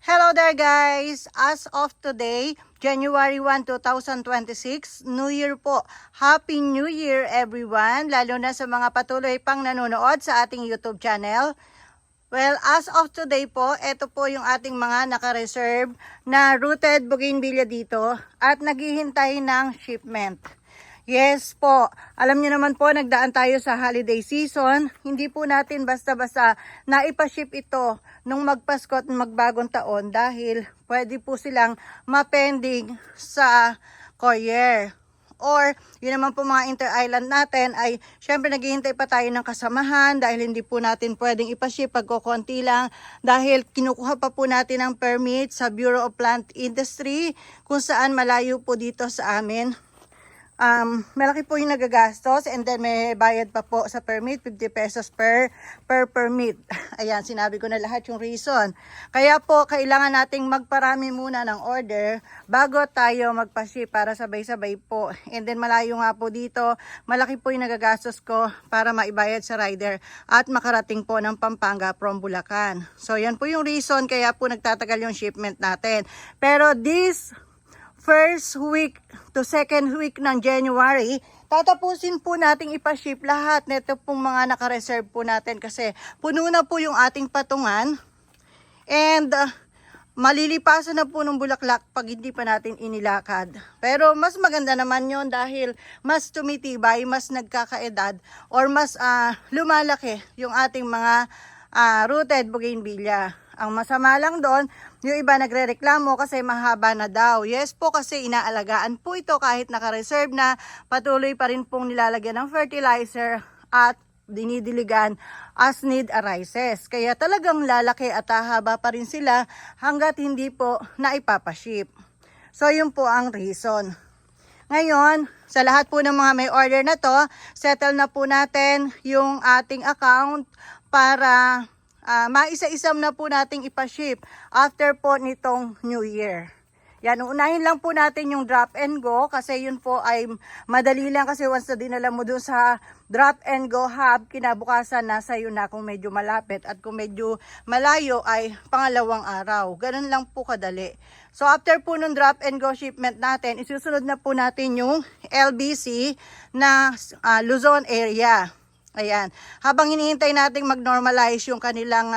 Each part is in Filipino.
Hello there guys! As of today, January 1, 2026, New Year po. Happy New Year everyone! Lalo na sa mga patuloy pang nanonood sa ating YouTube channel. Well, as of today po, ito po yung ating mga naka-reserve na rooted bougainvillea dito at naghihintay ng shipment. Yes po, alam niyo naman po nagdaan tayo sa holiday season. Hindi po natin basta-basta naipaship ito nung magpasko at magbagong taon dahil pwede po silang mapending sa courier. Or yun naman po mga inter-island natin ay syempre naghihintay pa tayo ng kasamahan dahil hindi po natin pwedeng ipaship pagkukunti lang dahil kinukuha pa po natin ang permit sa Bureau of Plant Industry kung saan malayo po dito sa amin. Malaki po yung nagagastos and then may bayad pa po sa permit, 50 pesos per permit. Ayan, sinabi ko na lahat yung reason. Kaya po, kailangan nating magparami muna ng order bago tayo magpa-ship para sabay-sabay po. And then malayo nga po dito, malaki po yung nagagastos ko para maibayad sa rider at makarating po ng Pampanga from Bulacan. So yan po yung reason kaya po nagtatagal yung shipment natin. Pero this first week to second week ng January, tatapusin po nating ipaship lahat nito pong mga naka-reserve po natin kasi puno na po yung ating patungan and malilipasan na po ng bulaklak pag hindi pa natin inilakad. Pero mas maganda naman yon dahil mas tumitibay, mas nagkakaedad or mas lumalaki yung ating mga rooted bougainvillea. Ang masama lang doon, yung iba nagrereklamo kasi mahaba na daw. Yes po, kasi inaalagaan po ito kahit naka-reserve na, patuloy pa rin pong nilalagyan ng fertilizer at dinidiligan as need arises. Kaya talagang lalaki at hahaba pa rin sila hanggat hindi po naipapaship. So yun po ang reason. Ngayon, sa lahat po ng mga may order na to, settle na po natin yung ating account para maisa-isam na po nating ipaship after po nitong New Year. Yan, unahin lang po natin yung drop and go kasi yun po ay madali lang kasi once na dinala mo dun sa drop and go hub, kinabukasan nasa yun na kung medyo malapit at kung medyo malayo ay pangalawang araw. Ganun lang po kadali. So after po nung drop and go shipment natin, isusunod na po natin yung LBC na Luzon area. Ayan. Habang hinihintay nating mag-normalize yung kanilang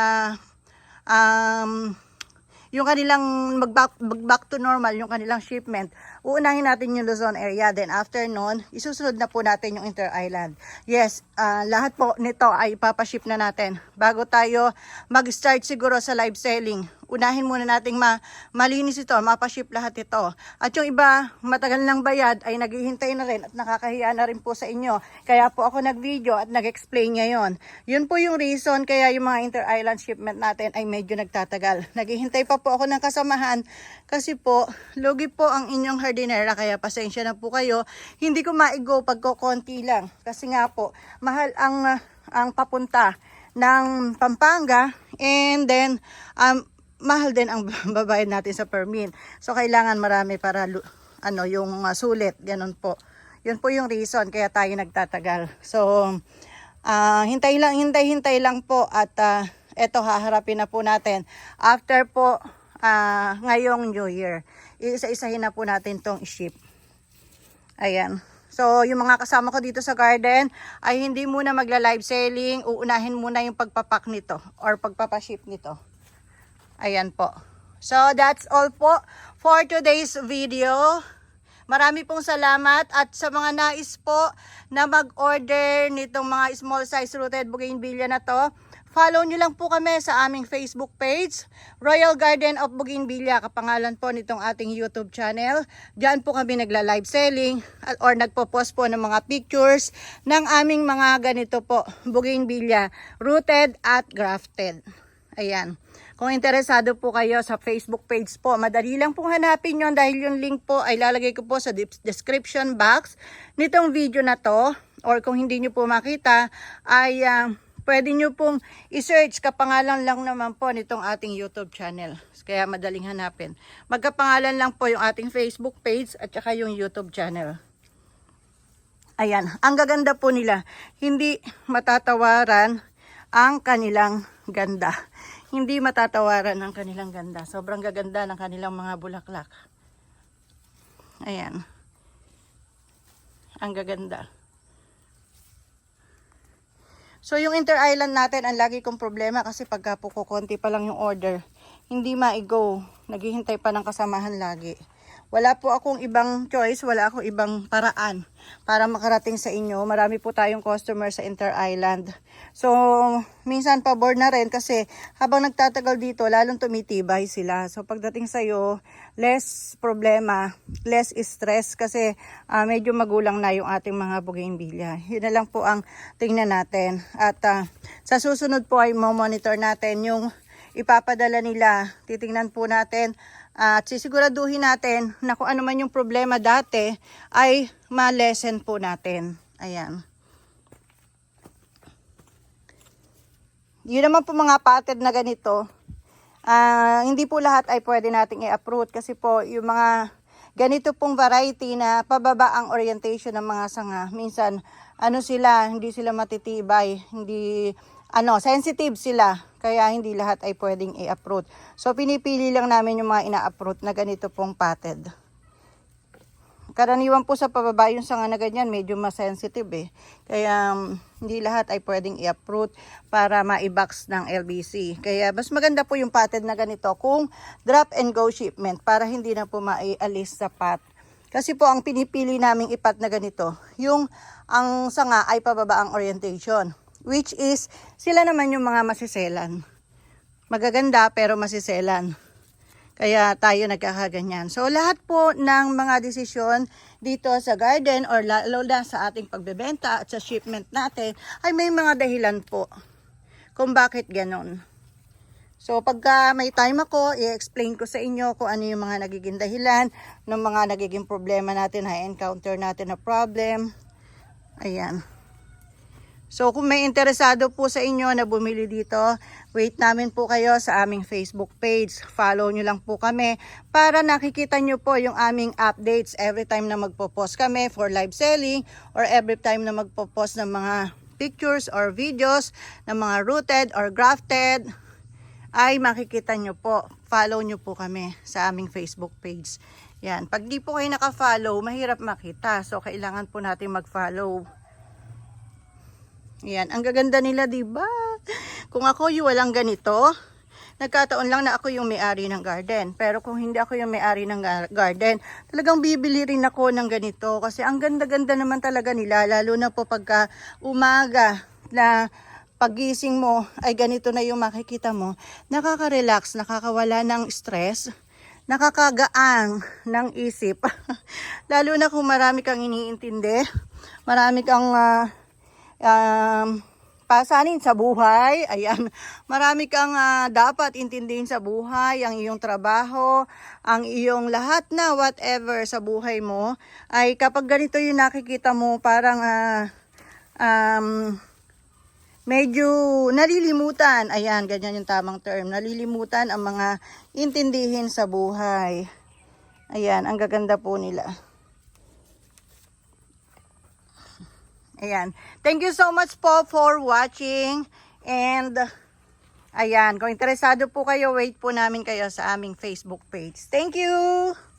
mag-back to normal, yung kanilang shipment, uunahin natin yung Luzon area. Then after nun, isusunod na po natin yung inter-island. Yes, lahat po nito ay ipapaship na natin. Bago tayo mag-start siguro sa live selling, unahin muna nating malinis ito, mapaship lahat ito. At yung iba, matagal ng bayad, ay naghihintay na rin at nakakahiya na rin po sa inyo. Kaya po ako nag-video at nag-explain ngayon. Yun po yung reason kaya yung mga inter-island shipment natin ay medyo nagtatagal. Naghihintay pa po ako ng kasamahan kasi po, lugi po ang inyong hardinera, kaya pasensya na po kayo. Hindi ko maigo pagkokonti lang. Kasi nga po, mahal ang papunta ng Pampanga and then, mahal din ang babayad natin sa permit. So kailangan marami para yung sulit, ganun po. Yun po yung reason kaya tayo nagtatagal. So hintay lang po at eto haharapin na po natin after po ngayong New Year. Isa-isahin na po natin tong i-ship. Ayan. So, yung mga kasama ko dito sa garden ay hindi muna magla-live selling, uunahin muna yung pagpapak nito or pagpapaship nito. Ayan po. So, that's all po for today's video. Marami pong salamat at sa mga nais po na mag-order nitong mga small size rooted bougainvillea na to, follow nyo lang po kami sa aming Facebook page, Royal Garden of Bougainvillea, kapangalan po nitong ating YouTube channel. Diyan po kami nagla-live selling or nagpo-post po ng mga pictures ng aming mga ganito po, bougainvillea, rooted at grafted. Ayan. Kung interesado po kayo sa Facebook page po, madali lang pong hanapin yon dahil yung link po ay lalagay ko po sa description box nitong video na to. Or kung hindi nyo po makita, ay pwede nyo pong i-search, kapangalan lang naman po nitong ating YouTube channel. Kaya madaling hanapin. Magkapangalan lang po yung ating Facebook page at saka yung YouTube channel. Ayan, ang gaganda po nila. Hindi matatawaran ang kanilang ganda. hindi matatawaran ang kanilang ganda. Sobrang gaganda ng kanilang mga bulaklak. Ayan. Ang gaganda. So yung inter-island natin, ang lagi kong problema kasi pagka po kukunti pa lang yung order, hindi ma-go. Naghihintay pa ng kasamahan lagi. Wala po akong ibang choice, wala akong ibang paraan para makarating sa inyo. Marami po tayong customer sa inter-island. So, minsan pabor na rin kasi habang nagtatagal dito, lalong tumitibay sila. So, pagdating sa'yo, less problema, less stress kasi medyo magulang na yung ating mga bougainvillea. Yun na lang po ang tingnan natin. At sa susunod po ay monitor natin yung ipapadala nila. Titingnan po natin at sisiguraduhin natin na kung ano man yung problema dati ay ma-lessen po natin. Ayan. Yun naman po mga potted na ganito. Hindi po lahat ay pwede nating i-uproot kasi po yung mga ganito pong variety na pababa ang orientation ng mga sanga. Minsan hindi sila matitibay, sensitive sila. Kaya hindi lahat ay pwedeng i-uproot. So pinipili lang namin yung mga ina-uproot na ganito pong potted. Karaniwan po sa pababa yung sanga na ganyan, medyo mas sensitive eh. Kaya hindi lahat ay pwedeng i-uproot para ma-box ng LBC. Kaya mas maganda po yung potted na ganito kung drop and go shipment para hindi na po maialis sa pot. Kasi po ang pinipili naming ipat na ganito, ang sanga ay pababa ang orientation. Which is, sila naman yung mga masiselan. Magaganda pero masiselan. Kaya tayo nagkakaganyan. So lahat po ng mga desisyon dito sa garden or lalo na sa ating pagbebenta at sa shipment natin ay may mga dahilan po kung bakit ganon. So pagka may time ako, i-explain ko sa inyo kung ano yung mga nagiging dahilan ng mga nagiging problema natin, encounter natin na problem. Ayan. So kung may interesado po sa inyo na bumili dito, wait namin po kayo sa aming Facebook page. Follow nyo lang po kami para nakikita nyo po yung aming updates every time na magpo-post kami for live selling or every time na magpo-post ng mga pictures or videos ng mga rooted or grafted ay makikita nyo po. Follow nyo po kami sa aming Facebook page. Yan. Pag di po kayo naka-follow, mahirap makita. So kailangan po natin mag-follow. Yan, ang gaganda nila, diba? Kung ako yung walang ganito, nagkataon lang na ako yung may-ari ng garden. Pero kung hindi ako yung may-ari ng garden, talagang bibili rin ako ng ganito. Kasi ang ganda-ganda naman talaga nila, lalo na po pagka umaga na pagising mo ay ganito na yung makikita mo. Nakaka-relax, nakakawala ng stress, nakakagaan ng isip. Lalo na kung marami kang iniintindi, marami kang pasanin sa buhay. Ayan, marami kang dapat intindihin sa buhay, ang iyong trabaho, ang iyong lahat na whatever sa buhay mo, ay kapag ganito yung nakikita mo, parang medyo nalilimutan. Ayan, ganyan yung tamang term. Nalilimutan ang mga intindihin sa buhay. Ayan, ang gaganda po nila. Ayan. Thank you so much po for watching. And, ayan. Kung interesado po kayo, wait po namin kayo sa aming Facebook page. Thank you!